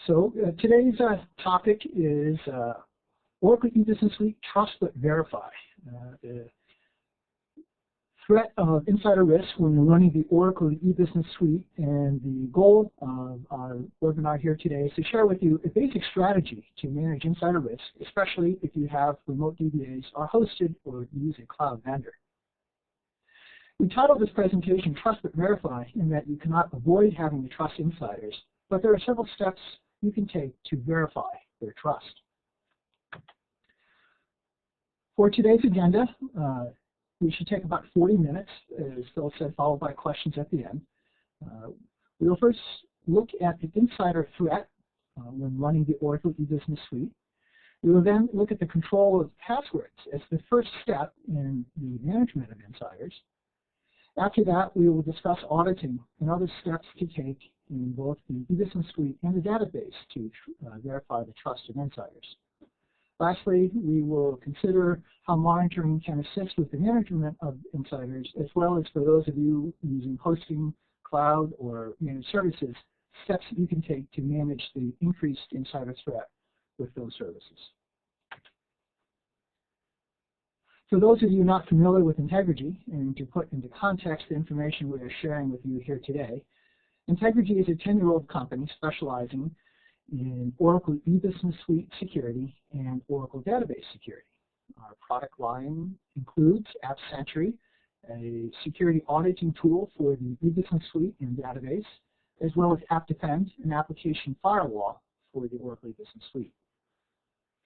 So today's topic is Oracle E-Business Suite Trust but Verify. The threat of insider risk when you're running the Oracle E-Business Suite, and the goal of our webinar here today is to share with you a basic strategy to manage insider risk, especially if you have remote DBAs or hosted or use a cloud vendor. We titled this presentation Trust but Verify in that you cannot avoid having to trust insiders, but there are several steps you can take to verify their trust. For today's agenda, we should take about 40 minutes, as Phil said, followed by questions at the end. We will first look at the insider threat when running the Oracle E-Business Suite. We will then look at the control of passwords as the first step in the management of insiders. After that, we will discuss auditing and other steps to take in both the E-Business Suite and the database to verify the trust of insiders. Lastly, we will consider how monitoring can assist with the management of insiders, as well as for those of you using hosting, cloud, or managed services, steps that you can take to manage the increased insider threat with those services. For those of you not familiar with Integrity, and to put into context the information we are sharing with you here today, Integrity is a 10-year-old company specializing in Oracle E-Business Suite security and Oracle database security. Our product line includes AppSentry, a security auditing tool for the E-Business Suite and database, as well as AppDefend, an application firewall for the Oracle E-Business Suite.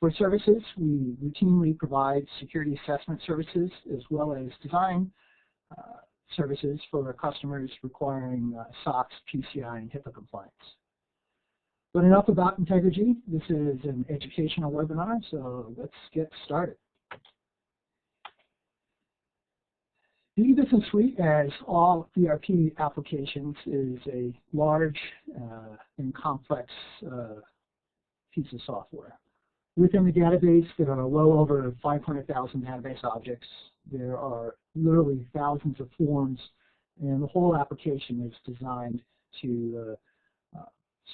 For services, we routinely provide security assessment services as well as design services for our customers requiring SOX, PCI, and HIPAA compliance. But enough about Integrity. This is an educational webinar, so let's get started. The E-Business Suite, as all ERP applications, is a large and complex piece of software. Within the database, there are well over 500,000 database objects. There are literally thousands of forms, and the whole application is designed to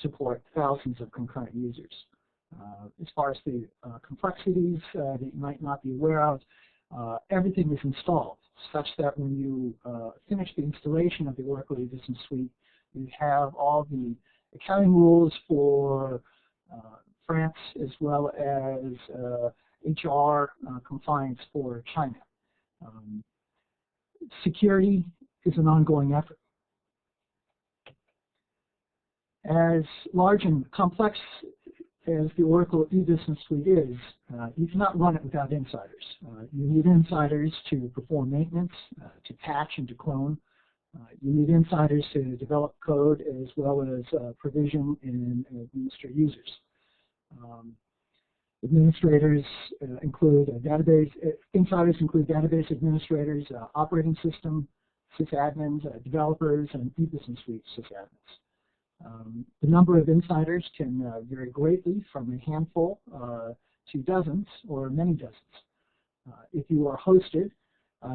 support thousands of concurrent users. As far as the complexities that you might not be aware of, everything is installed such that when you finish the installation of the Oracle E-Business Suite, you have all the accounting rules for France, as well as HR compliance for China. Security is an ongoing effort. As large and complex as the Oracle E-Business Suite is, you cannot run it without insiders. You need insiders to perform maintenance, to patch and to clone. You need insiders to develop code as well as provision and administer users. Administrators include insiders include database administrators, operating system sysadmins, developers, and E-Business Suite sysadmins. The number of insiders can vary greatly from a handful to dozens or many dozens. If you are hosted,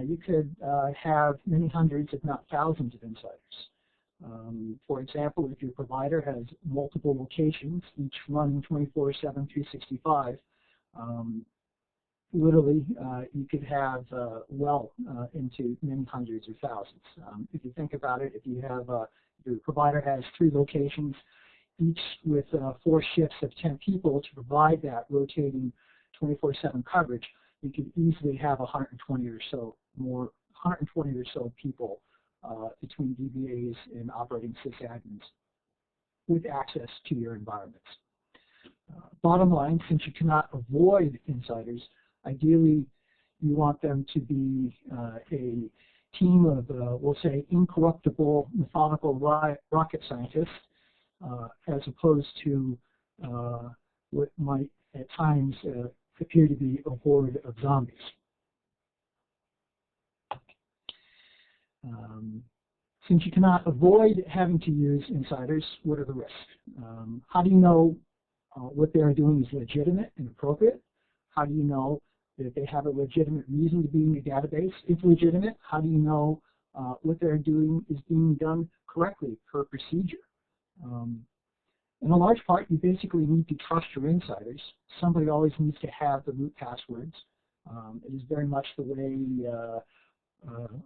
you could have many hundreds, if not thousands, of insiders. For example, if your provider has multiple locations, each running 24/7, 365, literally you could have well into many hundreds or thousands. If you think about it, if you have your provider has 3 locations, each with 4 shifts of 10 people to provide that rotating 24/7 coverage, you could easily have 120 or so people between DBAs and operating sysadmins with access to your environments. Bottom line, since you cannot avoid insiders, ideally you want them to be a team of, we'll say, incorruptible, methodical rocket scientists, as opposed to what might at times appear to be a horde of zombies. Since you cannot avoid having to use insiders, what are the risks? How do you know what they are doing is legitimate and appropriate? How do you know that they have a legitimate reason to be in your database? If legitimate, how do you know what they're doing is being done correctly per procedure? In a large part, you basically need to trust your insiders. Somebody always needs to have the root passwords. It is very much the way,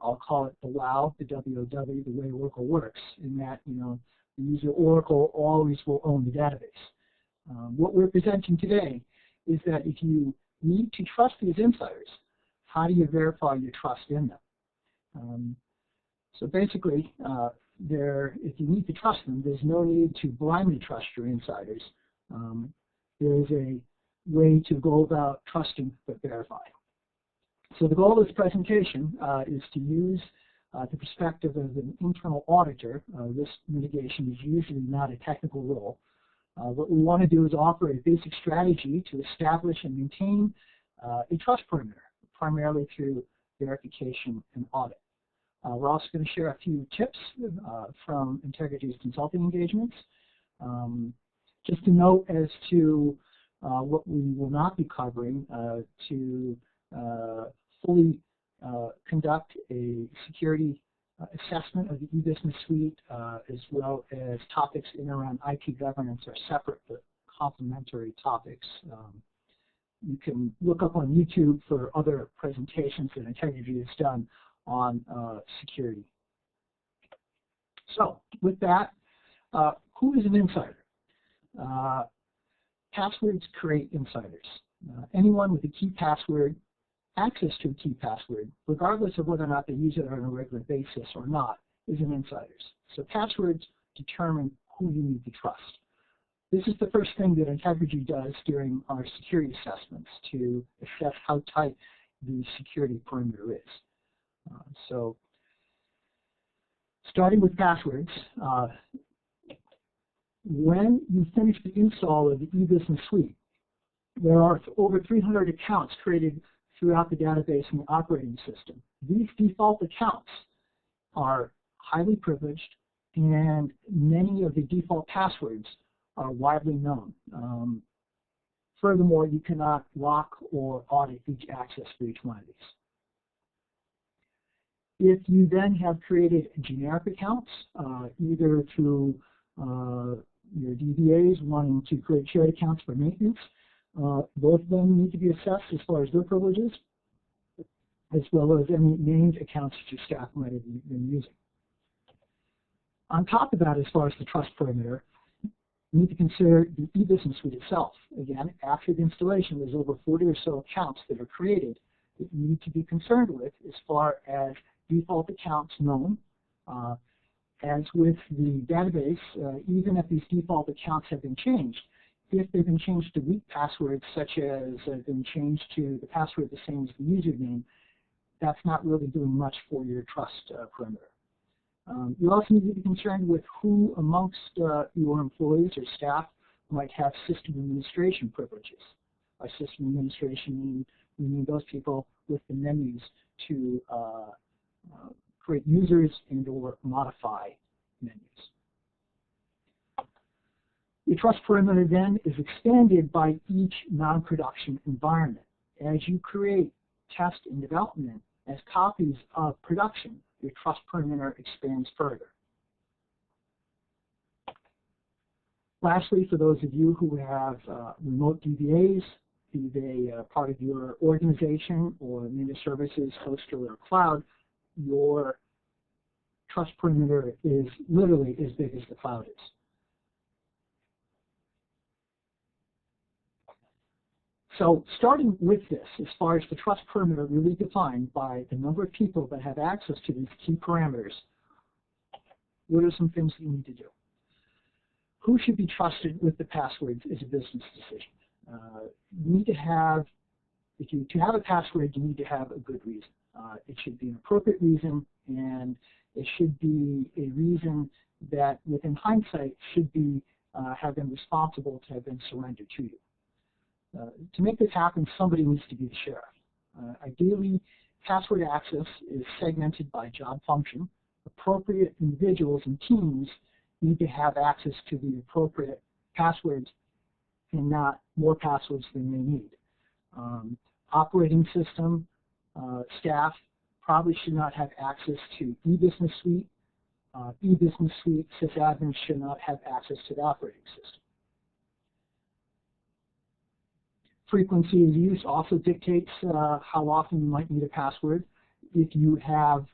I'll call it the WOW, the WOW, the way Oracle works, in that, the user Oracle always will own the database. What we're presenting today is that if you need to trust these insiders, how do you verify your trust in them? So basically, if you need to trust them, there's no need to blindly trust your insiders. There is a way to go about trusting but verifying. So the goal of this presentation is to use the perspective of an internal auditor. Risk mitigation is usually not a technical role. What we want to do is offer a basic strategy to establish and maintain a trust perimeter, primarily through verification and audit. We're also going to share a few tips from Integrity's consulting engagements. Just a note as to what we will not be covering to fully conduct a security assessment of the e-business suite, as well as topics in and around IT governance are separate but complementary topics. You can look up on YouTube for other presentations that Integrity has done on security. So with that, who is an insider? Passwords create insiders. Anyone with a key password, access to a key password, regardless of whether or not they use it on a regular basis or not, is an insider. So passwords determine who you need to trust. This is the first thing that Integrity does during our security assessments to assess how tight the security perimeter is. So starting with passwords, when you finish the install of the e-business suite, there are over 300 accounts created throughout the database and the operating system. These default accounts are highly privileged, and many of the default passwords are widely known. Furthermore, you cannot lock or audit each access for each one of these. If you then have created generic accounts, either through your DBAs wanting to create shared accounts for maintenance, both of them need to be assessed as far as their privileges, as well as any named accounts that your staff might have been using. On top of that, as far as the trust perimeter, you need to consider the e-business suite itself. Again, after the installation, there's over 40 or so accounts that are created that you need to be concerned with as far as default accounts known. As with the database, even if these default accounts have been changed, if they've been changed to weak passwords, such as have been changed to the password the same as the username, that's not really doing much for your trust perimeter. You also need to be concerned with who amongst your employees or staff might have system administration privileges. By system administration, we mean those people with the menus to create users and or modify menus. The trust perimeter then is expanded by each non-production environment. As you create test and development as copies of production, your trust perimeter expands further. Lastly, for those of you who have remote DBAs, be they part of your organization or managed services, hosted or cloud, your trust perimeter is literally as big as the cloud is. So starting with this, as far as the trust perimeter really defined by the number of people that have access to these key parameters, what are some things that you need to do? Who should be trusted with the passwords is a business decision. You need to have, to have a password, you need to have a good reason. It should be an appropriate reason, and it should be a reason that, within hindsight, should be have been responsible to have been surrendered to you. To make this happen, somebody needs to be the sheriff. Ideally, password access is segmented by job function. Appropriate individuals and teams need to have access to the appropriate passwords and not more passwords than they need. Operating system staff probably should not have access to e-business suite. E-business suite sysadmins should not have access to the operating system. Frequency of use also dictates how often you might need a password. If you have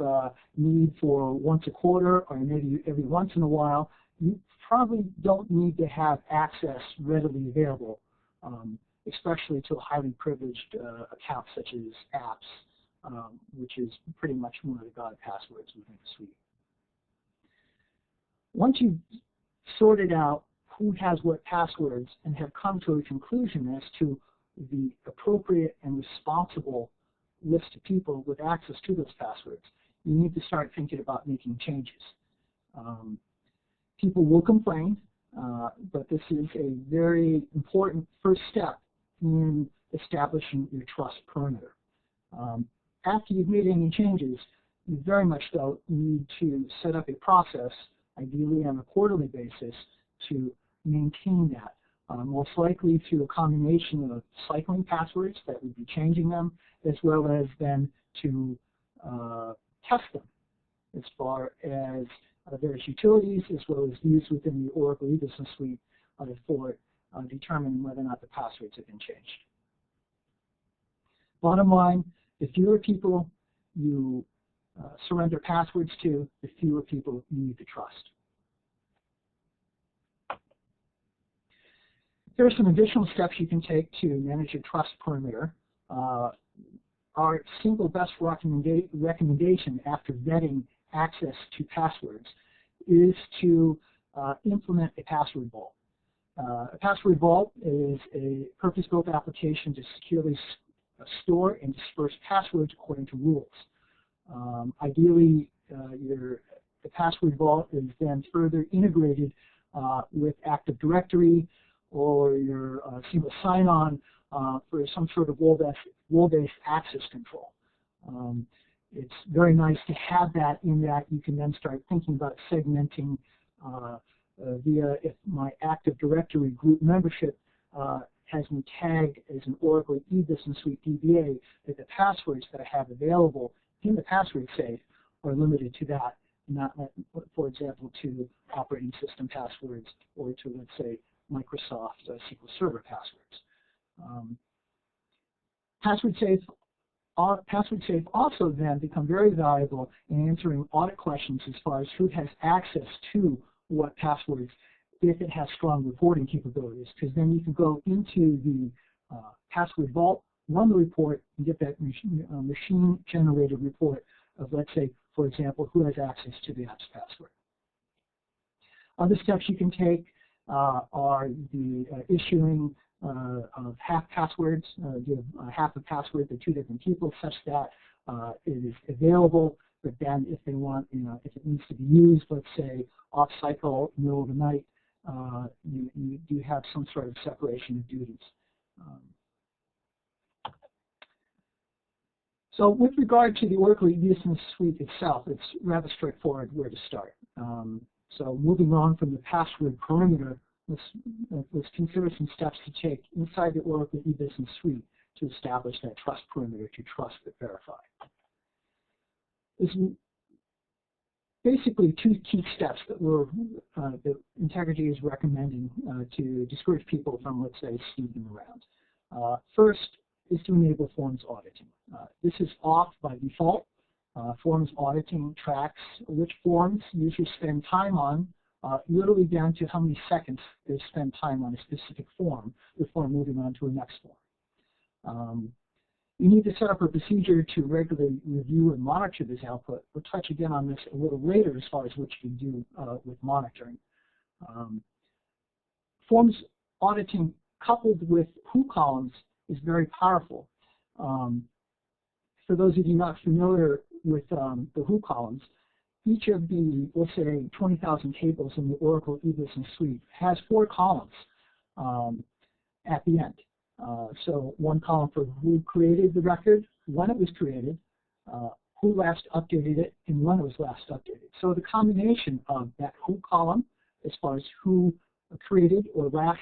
need for once a quarter or maybe every once in a while, you probably don't need to have access readily available, especially to a highly privileged account such as apps, which is pretty much one of the god passwords within the suite. Once you've sorted out who has what passwords and have come to a conclusion as to the appropriate and responsible list of people with access to those passwords, you need to start thinking about making changes. People will complain, but this is a very important first step in establishing your trust perimeter. After you've made any changes, you very much though need to set up a process, ideally on a quarterly basis, to maintain that. Most likely through a combination of cycling passwords that would be changing them, as well as then to test them as far as various utilities, as well as views within the Oracle eBusiness Suite for determining whether or not the passwords have been changed. Bottom line, the fewer people you surrender passwords to, the fewer people you need to trust. There are some additional steps you can take to manage your trust perimeter. Our single best recommendation after vetting access to passwords is to implement a password vault. A password vault is a purpose-built application to securely store and disperse passwords according to rules. Ideally, the password vault is then further integrated with Active Directory or your single sign-on for some sort of role-based access control. It's very nice to have that, in that you can then start thinking about segmenting via, if my Active Directory group membership has me tagged as an Oracle eBusiness Suite DBA, that the passwords that I have available in the password safe are limited to that, not, for example, to operating system passwords or to, let's say, Microsoft SQL Server passwords. Password safe also then become very valuable in answering audit questions as far as who has access to what passwords, if it has strong reporting capabilities, because then you can go into the password vault, run the report, and get that machine-generated report of, let's say, for example, who has access to the app's password. Other steps you can take are the issuing of half passwords, give half a password to two different people such that it is available, but then if they want, if it needs to be used, let's say off cycle, middle of the night, you do have some sort of separation of duties. So with regard to the Oracle eBusiness Suite itself, it's rather straightforward where to start. So moving on from the password perimeter, let's consider some steps to take inside the Oracle eBusiness Suite to establish that trust perimeter, to trust but verify. There's basically two key steps that that Integrity is recommending to discourage people from, let's say, snooping around. First is to enable forms auditing. This is off by default. Forms auditing tracks which forms users spend time on, literally down to how many seconds they spend time on a specific form before moving on to a next form. You need to set up a procedure to regularly review and monitor this output. We'll touch again on this a little later as far as what you can do with monitoring. Forms auditing coupled with who columns is very powerful. For those of you not familiar with the who columns, each of the, let's say, 20,000 tables in the Oracle eBusiness Suite has 4 columns at the end. So one column for who created the record, when it was created, who last updated it, and when it was last updated. So the combination of that who column, as far as who created or last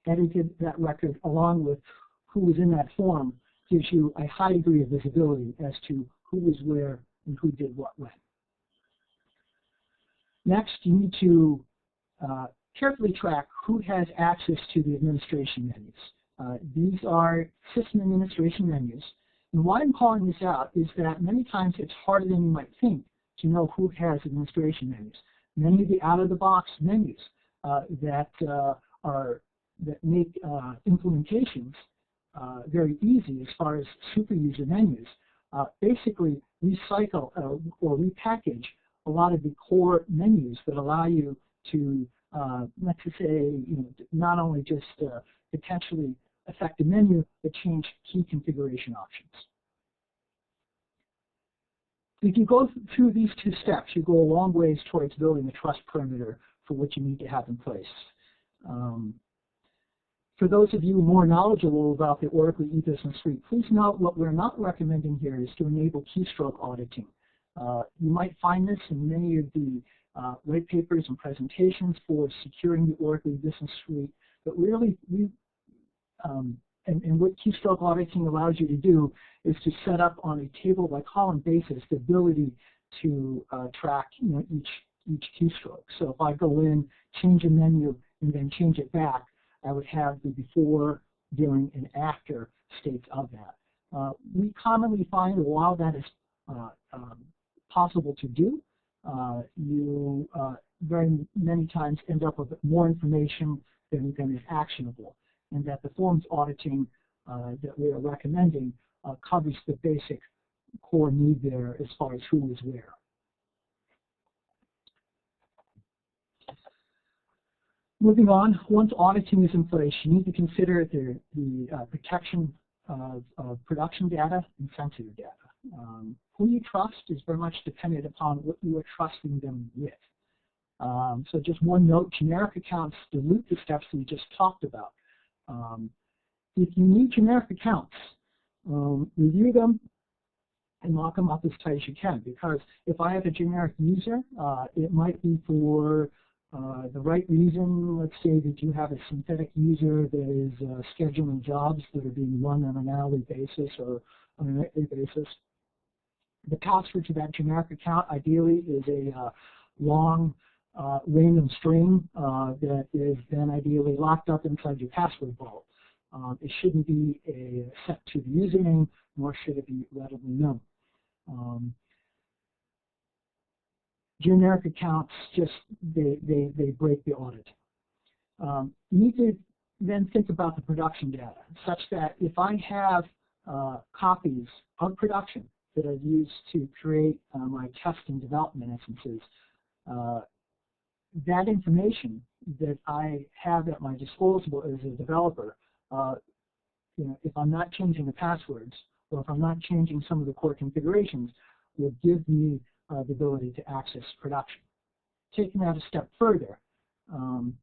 edited that record, along with who was in that form, gives you a high degree of visibility as to who was where and who did what when. Next, you need to carefully track who has access to the administration menus. These are system administration menus. And why I'm calling this out is that many times it's harder than you might think to know who has administration menus. Many of the out-of-the-box menus that make implementations very easy as far as super user menus basically recycle or repackage a lot of the core menus that allow you to, let's just say, not only just potentially affect the menu, but change key configuration options. If you go through these two steps, you go a long ways towards building a trust perimeter for what you need to have in place. For those of you more knowledgeable about the Oracle E-Business Suite, please note what we're not recommending here is to enable keystroke auditing. You might find this in many of the white papers and presentations for securing the Oracle E-Business Suite, but really, and what keystroke auditing allows you to do is to set up on a table-by-column basis the ability to track each keystroke. So if I go in, change a menu, and then change it back, I would have the before, during, and after states of that. We commonly find that while that is possible to do, you very many times end up with more information than is actionable, and that the forms auditing that we are recommending covers the basic core need there as far as who is where. Moving on, once auditing is in place, you need to consider the protection of production data and sensitive data. Who you trust is very much dependent upon what you are trusting them with. So just one note, generic accounts dilute the steps we just talked about. If you need generic accounts, review them and lock them up as tight as you can, because if I have a generic user, it might be for the right reason. Let's say that you have a synthetic user that is scheduling jobs that are being run on an hourly basis or on a nightly basis. The password to that generic account ideally is a long random string that is then ideally locked up inside your password vault. It shouldn't be set to the username, nor should it be readily known. Generic accounts just, they break the audit. You need to then think about the production data, such that if I have copies of production that are used to create my test and development instances, that information that I have at my disposal as a developer, if I'm not changing the passwords, or if I'm not changing some of the core configurations, will give me the ability to access production. Taking that a step further, you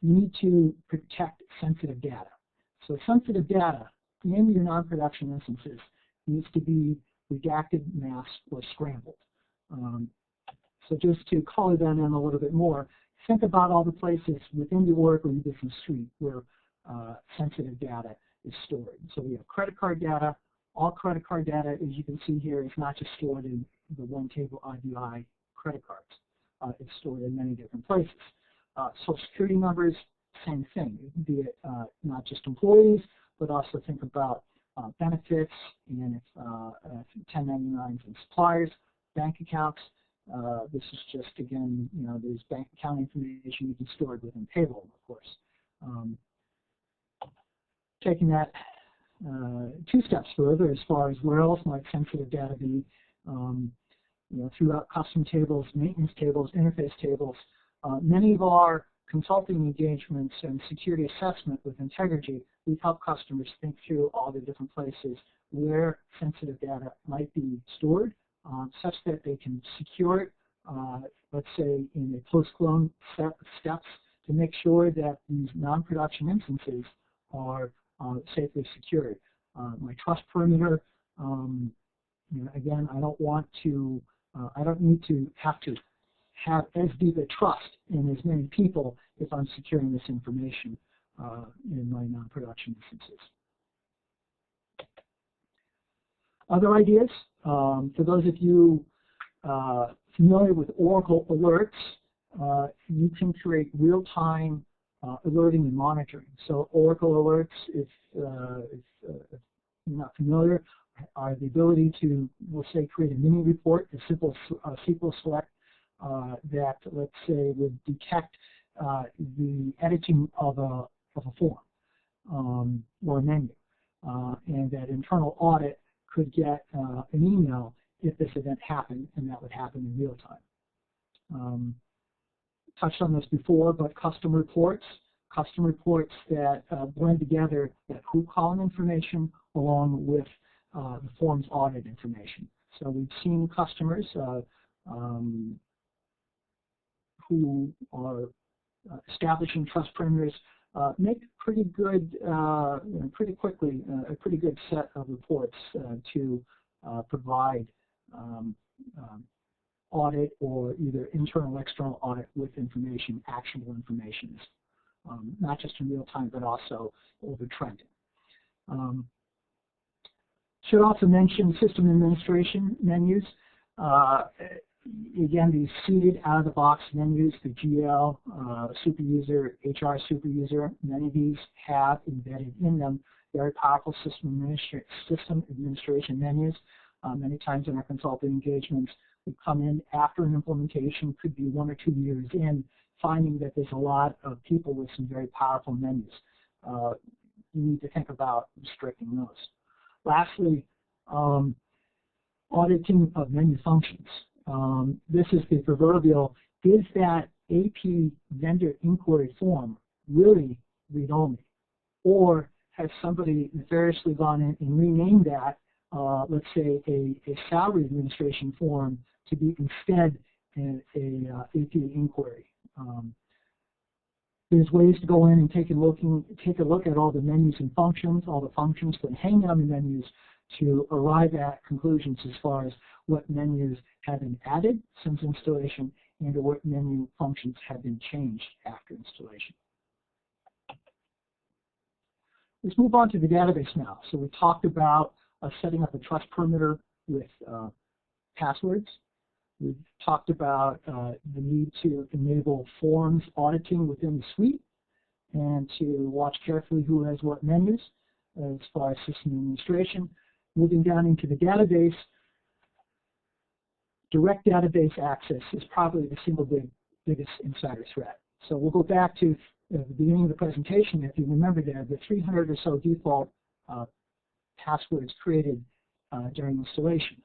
need to protect sensitive data. So sensitive data in your non-production instances needs to be redacted, masked, or scrambled. So just to color that in a little bit more, think about all the places within the Oracle E-Business Suite where sensitive data is stored. So we have credit card data. All credit card data, as you can see here, is not just stored in the one table IBI credit cards. It's stored in many different places. Social Security numbers, same thing, be it not just employees, but also think about benefits and 1099s and suppliers, bank accounts. This is just, again, there's bank account information you can store within payroll, of course. Taking that two steps further, as far as where else might sensitive data be, throughout custom tables, maintenance tables, interface tables. Many of our consulting engagements and security assessment with Integrity, we've helped customers think through all the different places where sensitive data might be stored, such that they can secure it, let's say in a post-clone steps, to make sure that these non-production instances are safely secured. My trust perimeter, again, I don't want to, I don't need to have as deep a trust in as many people if I'm securing this information in my non-production instances. Other ideas, for those of you familiar with Oracle Alerts, you can create real-time alerting and monitoring. So Oracle alerts, if you're not familiar, are the ability to, we'll say, create a mini report, a simple SQL select that, let's say, would detect the editing of a form or a menu, and that internal audit could get an email if this event happened, and that would happen in real time. Touched on this before, but custom reports that blend together that who calling information along with the form's audit information. So we've seen customers who are establishing trust perimeters make pretty good, pretty quickly, a pretty good set of reports to provide audit or either internal or external audit with information, actionable information, not just in real time, but also over trending. Should also mention system administration menus. Again, these seeded out-of-the-box menus, the GL, superuser, HR superuser, many of these have embedded in them very powerful system administration menus. Many times in our consulting engagements, we come in after an implementation, could be 1 or 2 years in, finding that there's a lot of people with some very powerful menus. You need to think about restricting those. Lastly, auditing of menu functions. This is the proverbial, is that AP vendor inquiry form really read-only? Or has somebody nefariously gone in and renamed that, let's say, a salary administration form to be instead a AP inquiry? There's ways to go in and take a look at all the menus and functions, all the functions that hang on the menus to arrive at conclusions as far as what menus have been added since installation and what menu functions have been changed after installation. Let's move on to the database now. So we talked about setting up a trust perimeter with passwords. We've talked about the need to enable forms auditing within the suite and to watch carefully who has what menus as far as system administration. Moving down into the database, direct database access is probably the single biggest insider threat. So we'll go back to the beginning of the presentation. If you remember there, the 300 or so default passwords created during installation.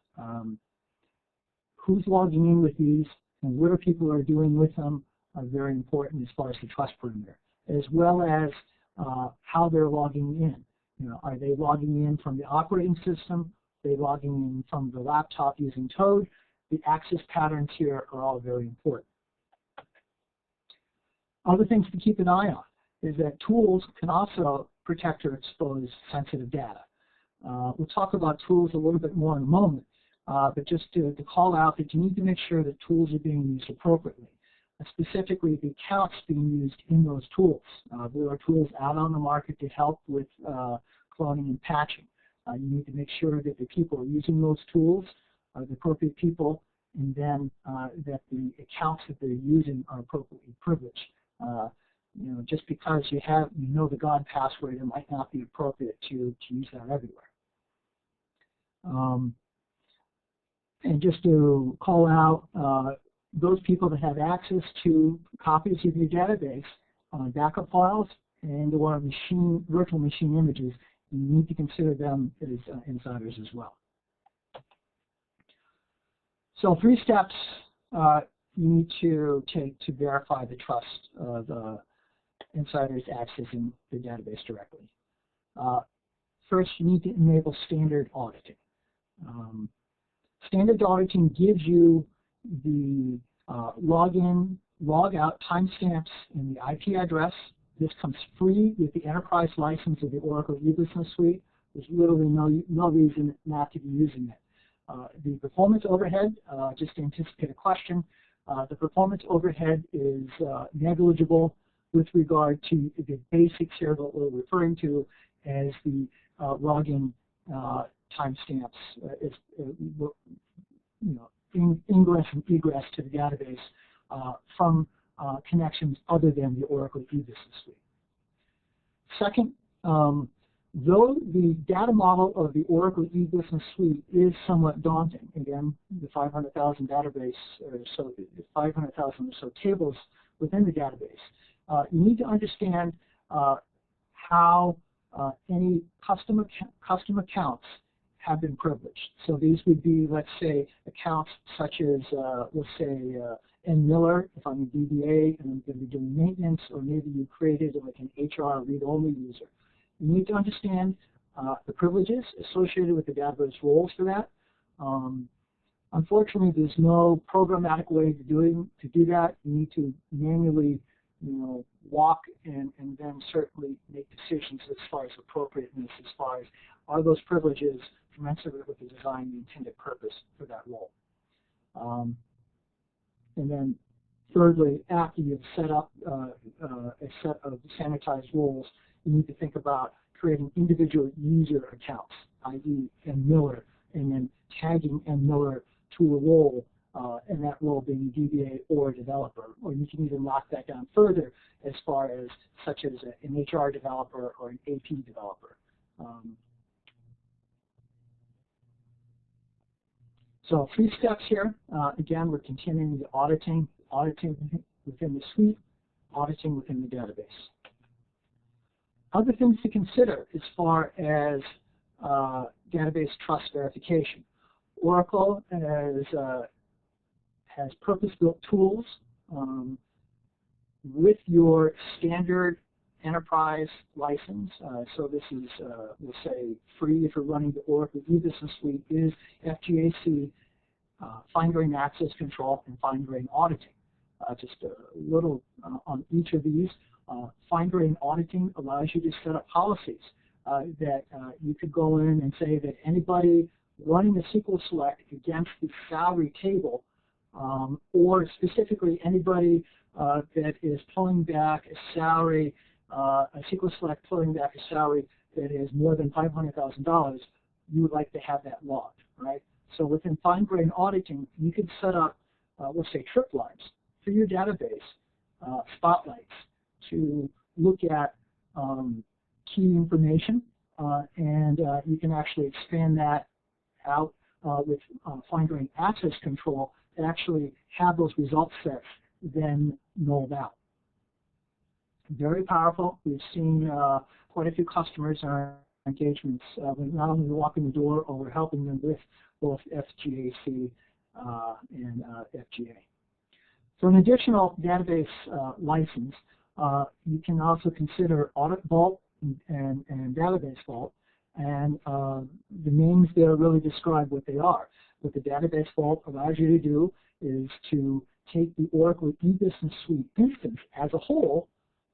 Who's logging in with these and what people are doing with them are very important as far as the trust perimeter, as well as how they're logging in. You know, are they logging in from the operating system? Are they logging in from the laptop using Toad? The access patterns here are all very important. Other things to keep an eye on is that tools can also protect or expose sensitive data. We'll talk about tools a little bit more in a moment, but just to call out that you need to make sure that tools are being used appropriately. Specifically, the accounts being used in those tools. There are tools out on the market to help with cloning and patching. You need to make sure that the people using those tools are the appropriate people, and then that the accounts that they're using are appropriately privileged. You know, just because you know the God password, it might not be appropriate to use that everywhere. And just to call out those people that have access to copies of your database on backup files and or virtual machine images, you need to consider them as insiders as well. So 3 steps you need to take to verify the trust of insiders accessing the database directly. First, you need to enable standard auditing. Standard auditing gives you the login, logout timestamps and the IP address. This comes free with the enterprise license of the Oracle e-business suite. There's literally no reason not to be using it. The performance overhead, just to anticipate a question, the performance overhead is negligible with regard to the basics here that we're referring to as the login timestamps, ingress and egress to the database from connections other than the Oracle e-business suite. Second, though the data model of the Oracle e-business suite is somewhat daunting, again, the 500,000 database, or so 500,000 or so tables within the database, you need to understand how any custom accounts have been privileged. So these would be, let's say, accounts such as, let's say, N. Miller, if I'm a DBA and I'm going to be doing maintenance, or maybe you created like an HR read-only user. You need to understand the privileges associated with the database roles for that. Unfortunately, there's no programmatic way to do that. You need to manually, walk and then certainly make decisions as far as appropriateness, as far as are those privileges commensurate with the design and the intended purpose for that role. And then thirdly, after you've set up a set of sanitized roles, you need to think about creating individual user accounts, i.e. N. Miller, and then tagging N. Miller to a role, and that role being a DBA or a developer. Or you can even lock that down further as far as such as an HR developer or an AP developer. So 3 steps here. Again, we're continuing the auditing within the suite, auditing within the database. Other things to consider as far as database trust verification. Oracle has purpose-built tools with your standard enterprise license. So this is, we'll say, free if you're running the Oracle e-business suite, is FGAC, fine-grained access control, and fine-grained auditing. Just a little on each of these. Fine-grained auditing allows you to set up policies that you could go in and say that anybody running a SQL select against the salary table, or specifically anybody that is pulling back a salary, a SQL select pulling back a salary that is more than $500,000, you would like to have that logged, right? So within fine-grained auditing, you can set up, let's say, trip lines for your database, spotlights, to look at key information, and you can actually expand that out with fine-grained access control to actually have those result sets then nulled out. Very powerful. We've seen quite a few customers in our engagements, not only walking the door, or we're helping them with both FGAC and FGA. For an additional database license, you can also consider Audit Vault and Database Vault, and the names there really describe what they are. What the Database Vault allows you to do is to take the Oracle e-business suite instance as a whole,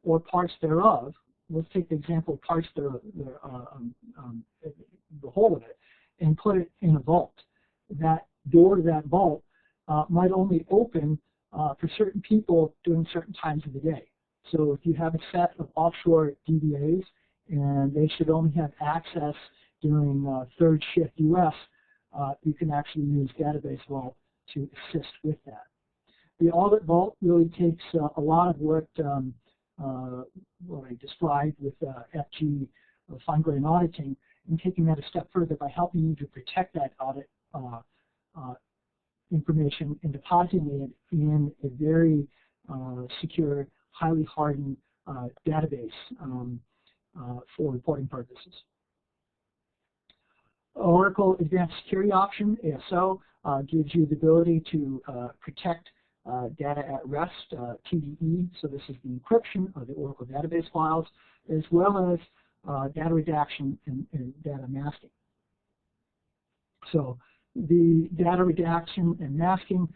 or parts thereof. Let's take the example of parts thereof, the whole of it, and put it in a vault. That door to that vault might only open for certain people during certain times of the day. So if you have a set of offshore DBAs and they should only have access during third shift US, you can actually use Database Vault to assist with that. The Audit Vault really takes a lot of what I described with FG fine-grained auditing, and taking that a step further by helping you to protect that audit information and depositing it in a very secure, highly hardened database for reporting purposes. Oracle Advanced Security Option, ASO, gives you the ability to protect data at rest, TDE, so this is the encryption of the Oracle database files, as well as data redaction and data masking. So the data redaction and masking,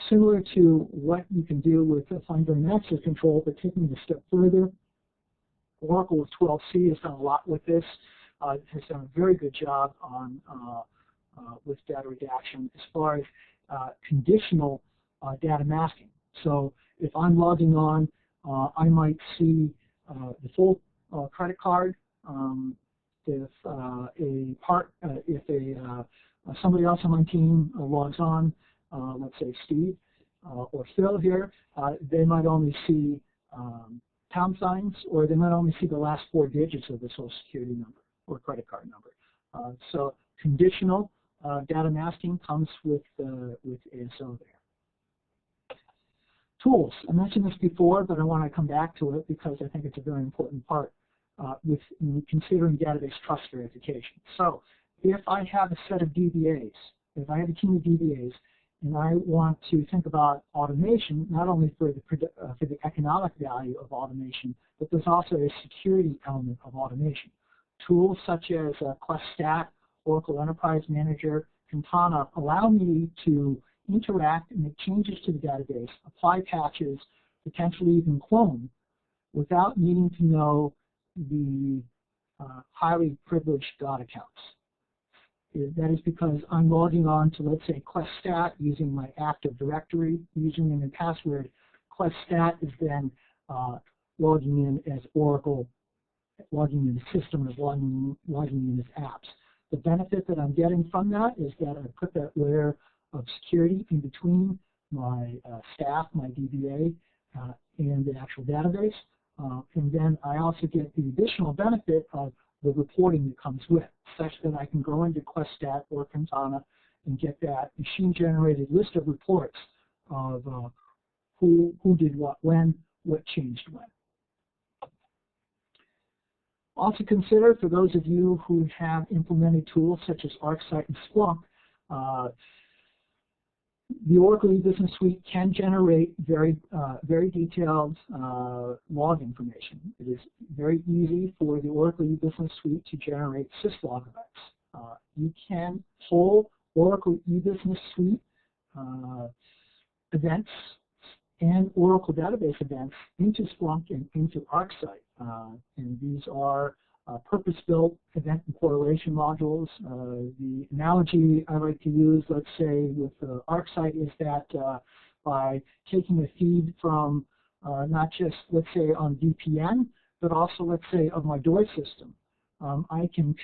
similar to what you can do with fine-grained access control, but taking it a step further. Oracle with 12c has done a lot with this. Has done a very good job on with data redaction as far as conditional data masking. So if I'm logging on, I might see the full credit card. If somebody else on my team logs on, let's say Steve, or Phil here, they might only see pound signs, or they might only see the last 4 digits of the Social Security number or credit card number. So conditional data masking comes with ASO there. Tools. I mentioned this before, but I want to come back to it because I think it's a very important part with considering database trust verification. So if I have a set of DBAs, if I have a team of DBAs, and I want to think about automation, not only for the economic value of automation, but there's also a security element of automation. Tools such as QuestStat, Oracle Enterprise Manager, Quintana allow me to interact and make changes to the database, apply patches, potentially even clone, without needing to know the highly privileged dot accounts. That is because I'm logging on to, let's say, QuestStat using my Active Directory username and password. QuestStat is then logging in as Oracle, logging in the system, as logging in as apps. The benefit that I'm getting from that is that I put that layer of security in between my staff, my DBA, and the actual database. And then I also get the additional benefit of the reporting that comes with, such that I can go into QuestStat or Quintana and get that machine-generated list of reports of who did what when, what changed when. Also consider, for those of you who have implemented tools such as ArcSight and Splunk, the Oracle E-Business Suite can generate very detailed log information. It is very easy for the Oracle E-Business Suite to generate syslog events. You can pull Oracle E-Business Suite events and Oracle database events into Splunk and into ArcSight. And these are purpose-built event and correlation modules. The analogy I like to use, let's say, with ArcSight is that by taking a feed from not just, let's say, on VPN, but also, let's say, of my DOI system, I can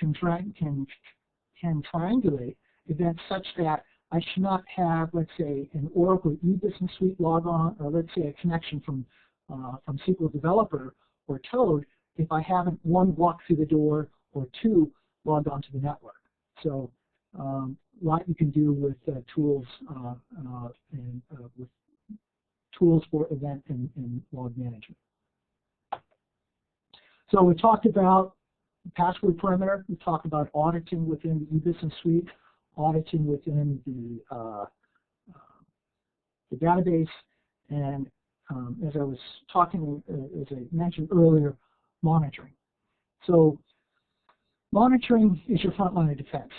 triangulate events such that I should not have, let's say, an Oracle E-Business Suite log on, or let's say a connection from SQL Developer or Toad, if I haven't, 1, walked through the door, or 2, logged onto the network. So a lot you can do with tools with tools for event and log management. So we talked about password perimeter. We talked about auditing within the E-Business Suite, auditing within the database, and as I was talking, as I mentioned earlier, monitoring. So monitoring is your front line of defense.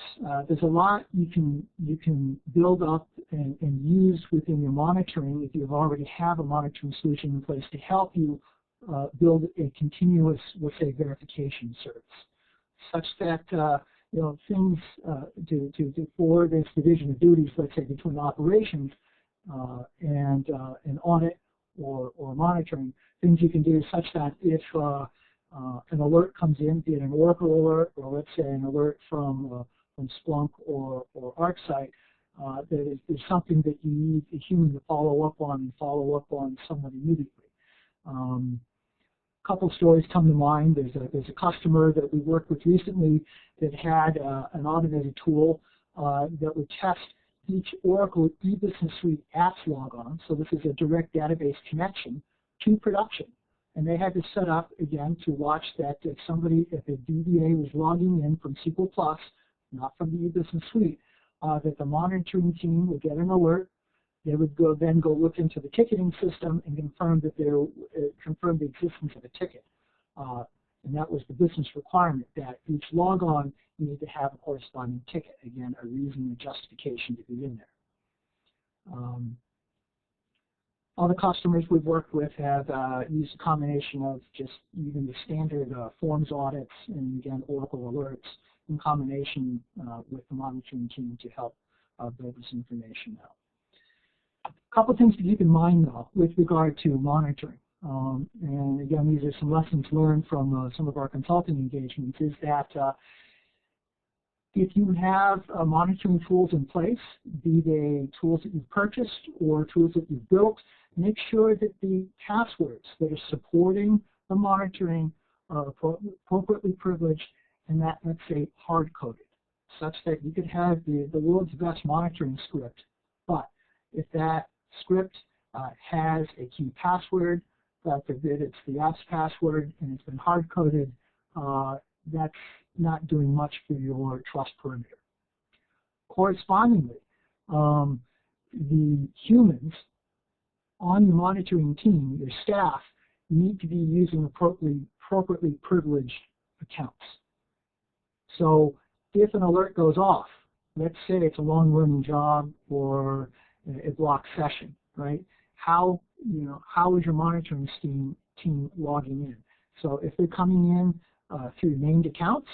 There's a lot you can build up and use within your monitoring if you already have a monitoring solution in place to help you build a continuous, let's say, verification service, such that things for this division of duties, let's say, between operations and audit or monitoring, things you can do such that if an alert comes in, be it an Oracle alert or let's say an alert from Splunk or ArcSight, that is something that you need a human to follow up on somewhat immediately. A couple stories come to mind. There's a customer that we worked with recently that had an automated tool that would test each Oracle E-Business Suite apps logon. So this is a direct database connection to production. And they had to set up, again, to watch that if a DBA was logging in from SQL Plus, not from the E-Business Suite, that the monitoring team would get an alert. They would then go look into the ticketing system and confirm that confirm the existence of a ticket. And that was the business requirement, that each logon needed to have a corresponding ticket. Again, a reason and justification to be in there. All the customers we've worked with have used a combination of just even the standard forms audits and, again, Oracle alerts in combination with the monitoring team to help build this information out. A couple things to keep in mind, though, with regard to monitoring. And, again, these are some lessons learned from some of our consulting engagements, is that If you have monitoring tools in place, be they tools that you've purchased or tools that you've built, make sure that the passwords that are supporting the monitoring are appropriately privileged and that, let's say, hard-coded, such that you could have the world's best monitoring script. But if that script has a key password, God forbid it's the app's password, and it's been hard-coded, that's not doing much for your trust perimeter. Correspondingly, the humans on the monitoring team, your staff, need to be using appropriately privileged accounts. So if an alert goes off, let's say it's a long-running job or a blocked session, right? How is your monitoring team logging in? So if they're coming in through named accounts,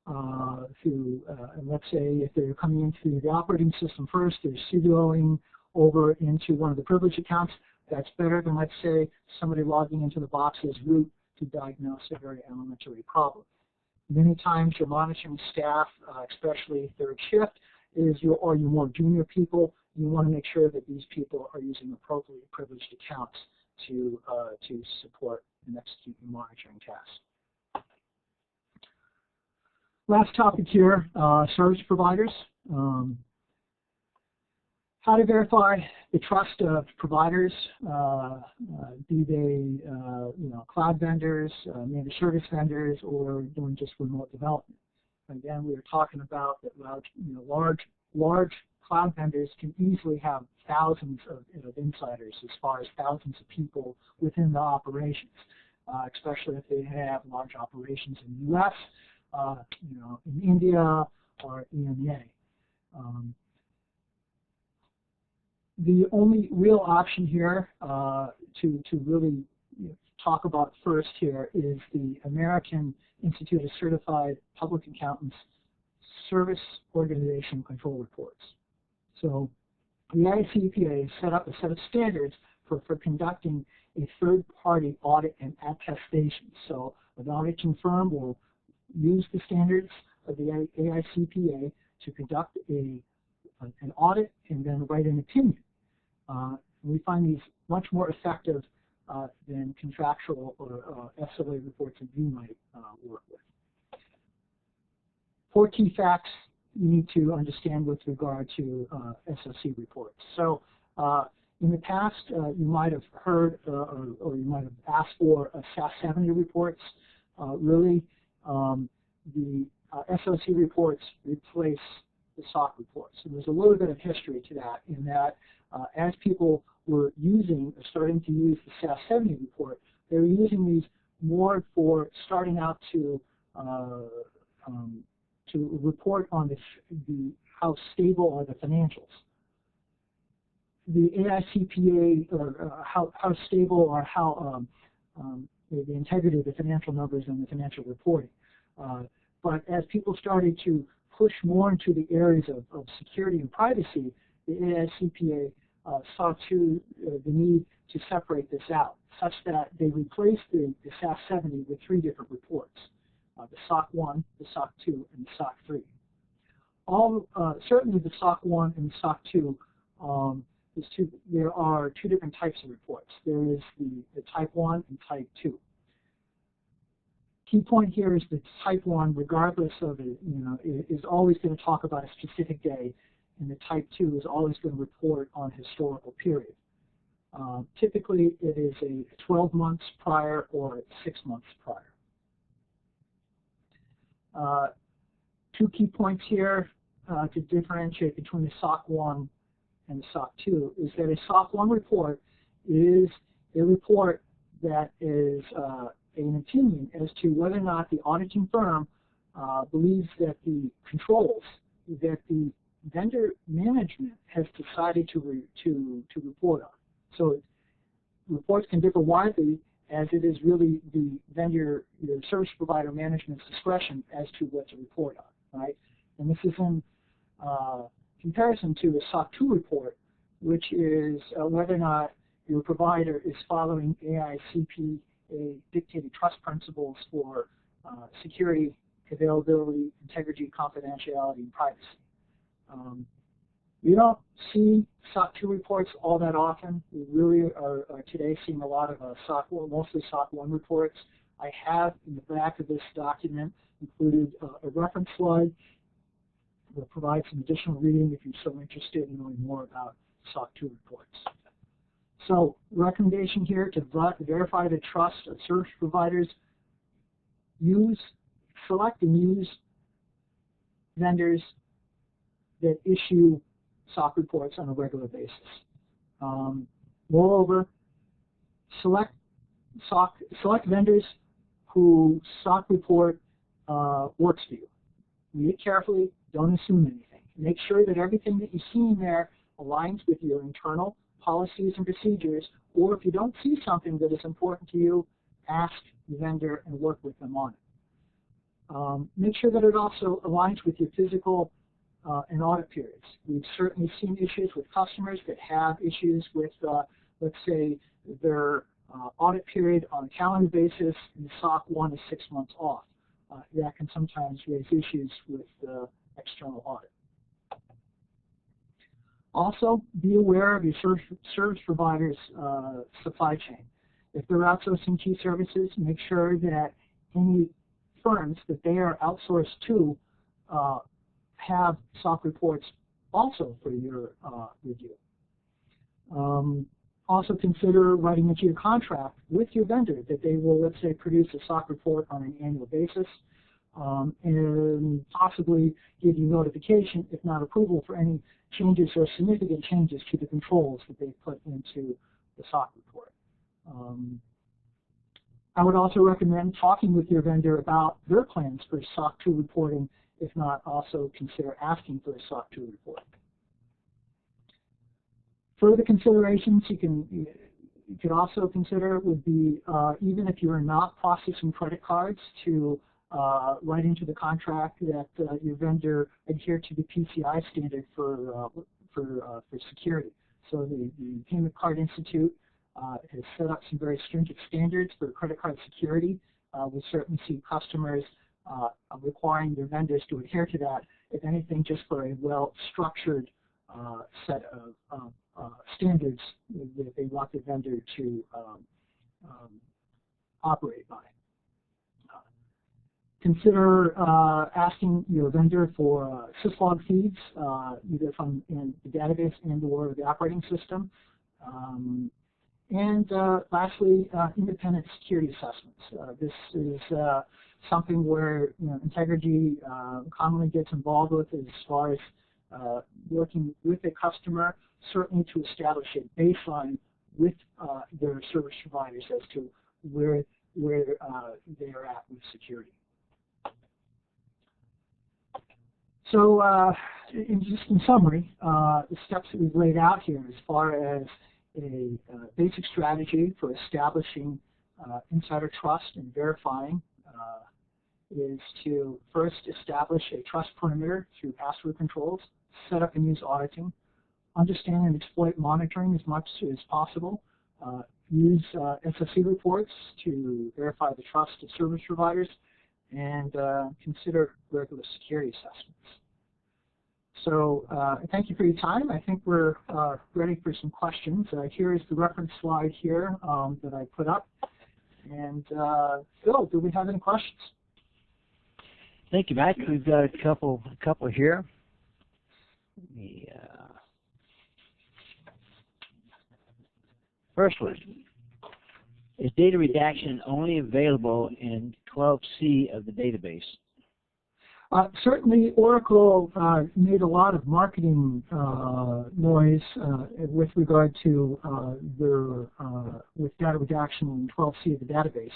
and let's say if they're coming in through the operating system first, they're sudoing over into one of the privileged accounts, that's better than, let's say, somebody logging into the box's root to diagnose a very elementary problem. Many times your monitoring staff, especially third shift, are your more junior people. You want to make sure that these people are using appropriately privileged accounts to support and execute your monitoring tasks. Last topic here, service providers. How to verify the trust of providers, be they cloud vendors, managed service vendors, or doing just remote development. Again, we were talking about that large cloud vendors can easily have thousands of insiders, as far as thousands of people within the operations, especially if they have large operations in the U.S., in India, or EMEA. The only real option here to really talk about first here is the American Institute of Certified Public Accountants Service Organization Control Reports. So the ICPA set up a set of standards for conducting a third-party audit and attestation. So an auditing firm will use the standards of the AICPA to conduct an audit and then write an opinion. We find these much more effective than contractual or SOA reports that you might work with. 4 key facts you need to understand with regard to SOC reports. So in the past, you might have heard or you might have asked for SAS 70 reports. Really, the SOC reports replace the SOC reports. And there's a little bit of history to that, in that as people were starting to use the SAS 70 report, they were using these more for starting out to report on how stable are the financials. The AICPA, or how stable or how the integrity of the financial numbers and the financial reporting. But as people started to push more into the areas of security and privacy, the AICPA saw the need to separate this out, such that they replaced the SAS 70 with 3 different reports, the SOC 1, the SOC 2, and the SOC 3. Certainly the SOC 1 and the SOC 2, there are 2 different types of reports. There is the Type 1 and Type 2. Key point here is that Type 1, regardless of it, is always going to talk about a specific day, and the Type 2 is always going to report on a historical period. Typically, it is a 12 months prior or 6 months prior. 2 key points here to differentiate between the SOC 1 and the SOC 2 is that a SOC 1 report is a report that is an opinion as to whether or not the auditing firm believes that the controls that the vendor management has decided to report on. So reports can differ widely, as it is really the vendor, the service provider management's discretion as to what to report on, right? And this is in comparison to the SOC 2 report, which is whether or not your provider is following AICPA dictated trust principles for security availability, integrity, confidentiality, and privacy. We don't see SOC 2 reports all that often. We really are today seeing a lot of SOC 1, mostly SOC 1 reports. I have in the back of this document included a reference slide that provides some additional reading if you're so interested in knowing more about SOC 2 reports. So, recommendation here to verify the trust of service providers. Select and use vendors that issue SOC reports on a regular basis. Moreover, select vendors who SOC report works for you. Read it carefully. Don't assume anything. Make sure that everything that you see in there aligns with your internal policies and procedures, or if you don't see something that is important to you, ask the vendor and work with them on it. Make sure that it also aligns with your physical and audit periods. We've certainly seen issues with customers that have issues with, let's say, their audit period on a calendar basis, and SOC 1 is 6 months off. That can sometimes raise issues with external audit. Also, be aware of your service provider's supply chain. If they're outsourcing key services, make sure that any firms that they are outsourced to have SOC reports also for your review. Also consider writing into your contract with your vendor that they will, let's say, produce a SOC report on an annual basis and possibly give you notification, if not approval, for any changes or significant changes to the controls that they've put into the SOC report. I would also recommend talking with your vendor about their plans for SOC 2 reporting. If not, also consider asking for a SOC 2 report. Further considerations you could also consider would be, even if you are not processing credit cards, to write into the contract that your vendor adhere to the PCI standard for security. So the Payment Card Institute has set up some very stringent standards for credit card security. We certainly see customers requiring their vendors to adhere to that, if anything, just for a well-structured set of standards that they want the vendor to operate by. Consider asking your vendor for syslog feeds, either from the database and or the operating system. And lastly, independent security assessments. This is something where integrity commonly gets involved with as far as working with a customer, certainly to establish a baseline with their service providers as to where they are at with security. So in summary, the steps that we've laid out here as far as a basic strategy for establishing insider trust and verifying is to first establish a trust perimeter through password controls, set up and use auditing, understand and exploit monitoring as much as possible, use SOC reports to verify the trust of service providers, and consider regular security assessments. So thank you for your time. I think we're ready for some questions. Here is the reference slide here that I put up. And Phil, do we have any questions? Thank you, Mike. We've got a couple here. First one. Is data redaction only available in 12C of the database? Certainly, Oracle made a lot of marketing noise with regard to with data redaction in 12C of the database,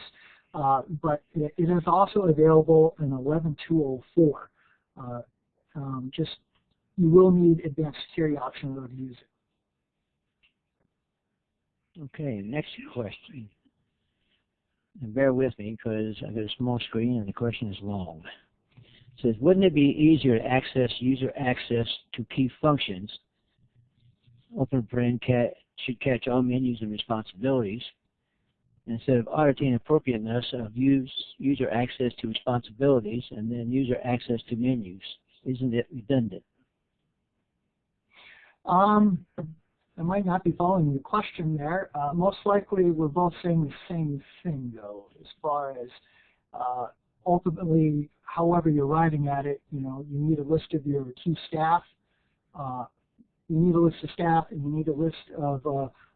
but it is also available in 11.204. Just you will need advanced security option in order to use it. Okay, next question. And bear with me because I've got a small screen and the question is long. It says, wouldn't it be easier to access user access to key functions? Open paren should catch all menus and responsibilities. instead of auditing appropriateness of user access to responsibilities and then user access to menus? Isn't it redundant? I might not be following your question there. Most likely we're both saying the same thing, though, as far as ultimately, however you're arriving at it, you need a list of your key staff. You need a list of staff, and you need a list of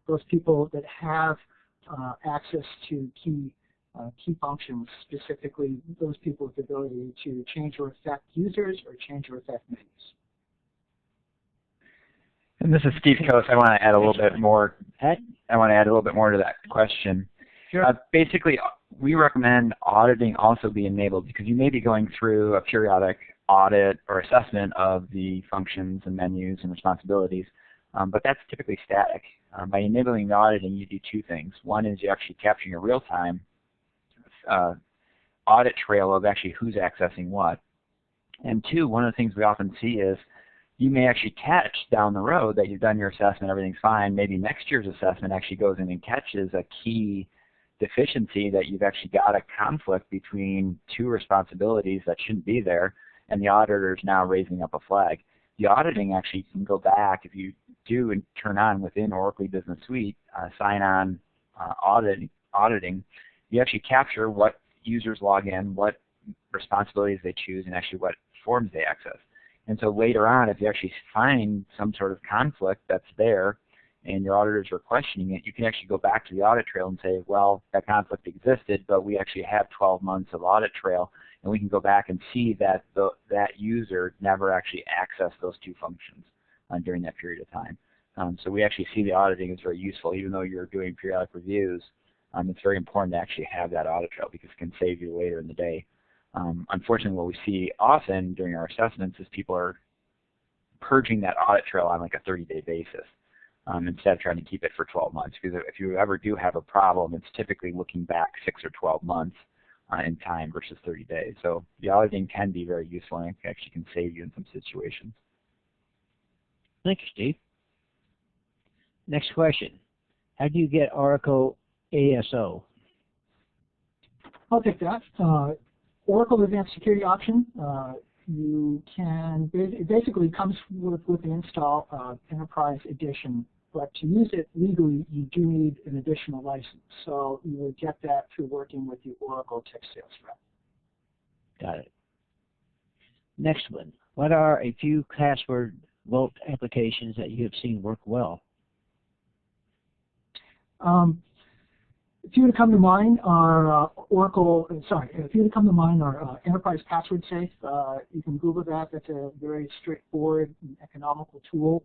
those people that have access to key functions, specifically those people with the ability to change or affect users or change or affect menus. And this is Steve Coase. I want to add a little bit more. I want to add a little bit more to that question. Sure. Basically, we recommend auditing also be enabled because you may be going through a periodic audit or assessment of the functions and menus and responsibilities, but that's typically static. By enabling the auditing, you do two things. One is you're actually capturing a real-time audit trail of actually who's accessing what. And two, one of the things we often see is you may actually catch down the road that you've done your assessment, everything's fine. Maybe next year's assessment actually goes in and catches a key deficiency that you've actually got a conflict between two responsibilities that shouldn't be there, and the auditor is now raising up a flag. The auditing actually can go back if you do and turn on within Oracle Business Suite, sign on auditing, you actually capture what users log in, what responsibilities they choose, and actually what forms they access. And so later on, if you actually find some sort of conflict that's there and your auditors are questioning it, you can actually go back to the audit trail and say, well, that conflict existed, but we actually have 12 months of audit trail, and we can go back and see that that user never actually accessed those two functions during that period of time. So we actually see the auditing is very useful. Even though you're doing periodic reviews, it's very important to actually have that audit trail because it can save you later in the day. Unfortunately, what we see often during our assessments is people are purging that audit trail on like a 30-day basis instead of trying to keep it for 12 months. Because if you ever do have a problem, it's typically looking back 6 or 12 months in time versus 30 days. So the auditing can be very useful and it actually can save you in some situations. Thank you, Steve. Next question. How do you get Oracle ASO? I'll take that. Oracle Advanced Security option, you can, it basically comes with the install Enterprise Edition, but to use it legally, you do need an additional license. So you will get that through working with the Oracle Tech Sales Rep. Got it. Next one. What are a few password vault applications that you have seen work well? A few to come to mind are Enterprise Password Safe. You can Google that. That's a very straightforward and economical tool.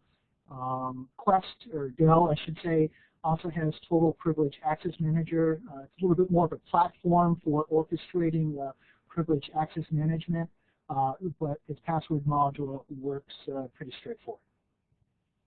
Quest, or Dell, I should say, also has Total Privilege Access Manager. It's a little bit more of a platform for orchestrating privilege access management, but its password module works pretty straightforward.